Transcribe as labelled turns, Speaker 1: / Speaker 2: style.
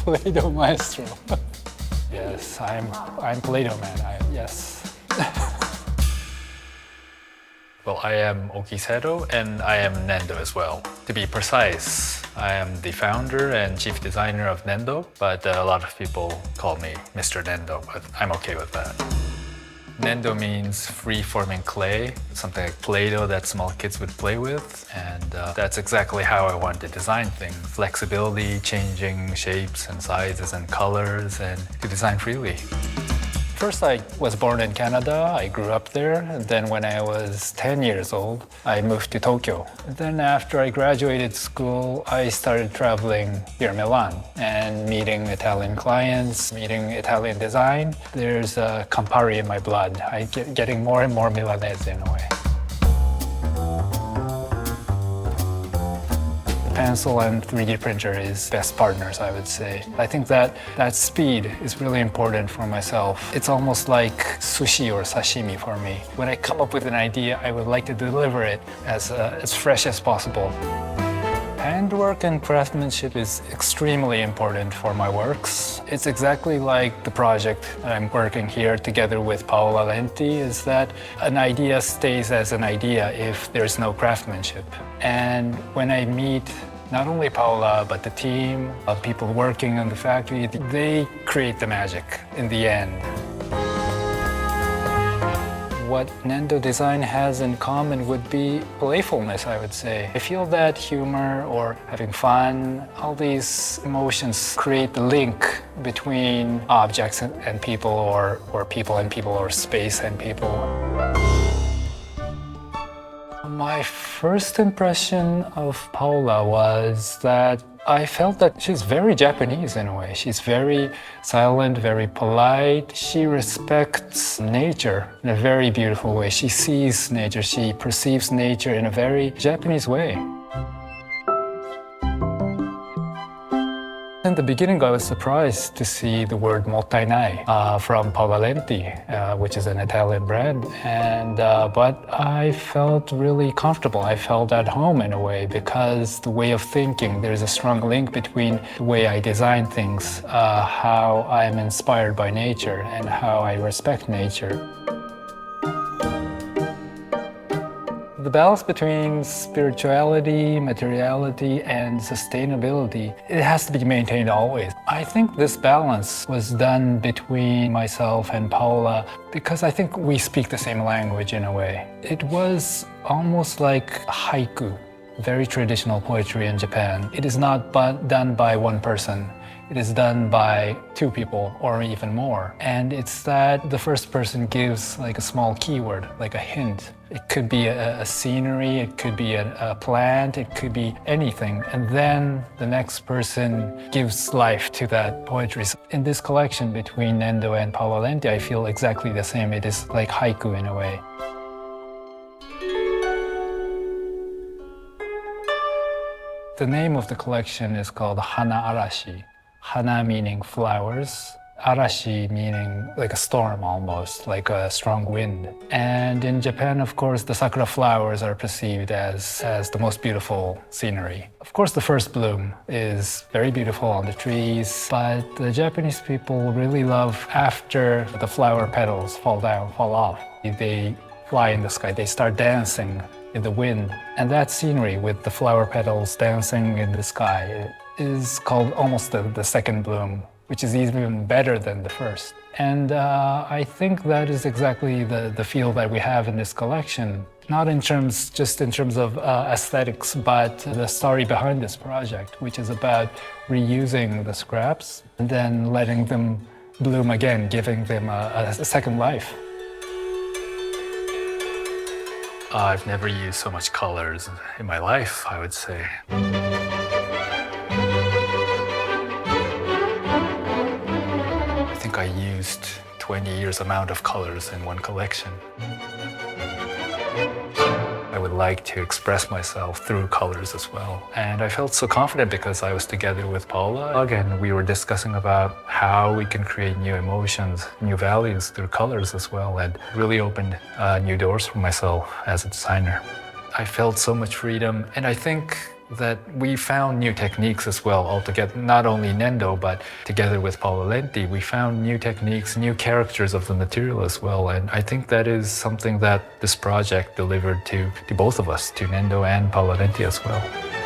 Speaker 1: Play-Doh maestro. Yes, I'm Play-Doh man, yes. Well, I am Oki Sato, and I am Nendo as well. To be precise, I am the founder and chief designer of Nendo, but a lot of people call me Mr. Nendo, but I'm okay with that. Nendo means free-forming clay, something like Play-Doh that small kids would play with, and that's exactly how I wanted to design things. Flexibility, changing shapes and sizes and colors, and to design freely. First, I was born in Canada. I grew up there. And then when I was 10 years old, I moved to Tokyo. And then after I graduated school, I started traveling here in Milan and meeting Italian clients, meeting Italian design. There's a Campari in my blood. I'm getting more and more Milanese in a way. Pencil and 3D printer is best partners, I would say. I think that speed is really important for myself. It's almost like sushi or sashimi for me. When I come up with an idea, I would like to deliver it as fresh as possible. Handwork and craftsmanship is extremely important for my works. It's exactly like the project that I'm working here together with Paola Lenti, is that an idea stays as an idea if there's no craftsmanship. And when I meet not only Paola, but the team of people working in the factory, they create the magic in the end. What Nendo design has in common would be playfulness, I would say. I feel that humor or having fun, all these emotions create the link between objects and people, or people and people, or space and people. My first impression of Paola was that I felt that she's very Japanese in a way. She's very silent, very polite. She respects nature in a very beautiful way. She sees nature, she perceives nature in a very Japanese way. In the beginning, I was surprised to see the word mottainai from Paola Lenti, which is an Italian brand. But I felt really comfortable. I felt at home in a way, because the way of thinking, there's a strong link between the way I design things, how I'm inspired by nature, and how I respect nature. The balance between spirituality, materiality, and sustainability, it has to be maintained always. I think this balance was done between myself and Paola because I think we speak the same language in a way. It was almost like haiku, very traditional poetry in Japan. It is not done by one person. It is done by two people or even more. And it's that the first person gives like a small keyword, like a hint. It could be a scenery, it could be a plant, it could be anything. And then the next person gives life to that poetry. In this collection between Nendo and Paola Lenti, I feel exactly the same. It is like haiku in a way. The name of the collection is called Hana-arashi. Hana meaning flowers, arashi meaning like a storm almost, like a strong wind. And in Japan, of course, the sakura flowers are perceived as the most beautiful scenery. Of course, the first bloom is very beautiful on the trees, but the Japanese people really love after the flower petals fall off. They fly in the sky, they start dancing in the wind. And that scenery with the flower petals dancing in the sky is called almost the second bloom, which is even better than the first. And I think that is exactly the feel that we have in this collection. Not just in terms of aesthetics, but the story behind this project, which is about reusing the scraps and then letting them bloom again, giving them a second life. I've never used so much colors in my life, I would say. I think I used 20 years amount of colors in one collection. I would like to express myself through colors as well. And I felt so confident because I was together with Paola. Again, we were discussing about how we can create new emotions, new values through colors as well, and really opened new doors for myself as a designer. I felt so much freedom, and I think that we found new techniques as well altogether, not only Nendo, but together with Paolo Lenti, we found new techniques, new characters of the material as well. And I think that is something that this project delivered to both of us, to Nendo and Paolo Lenti as well.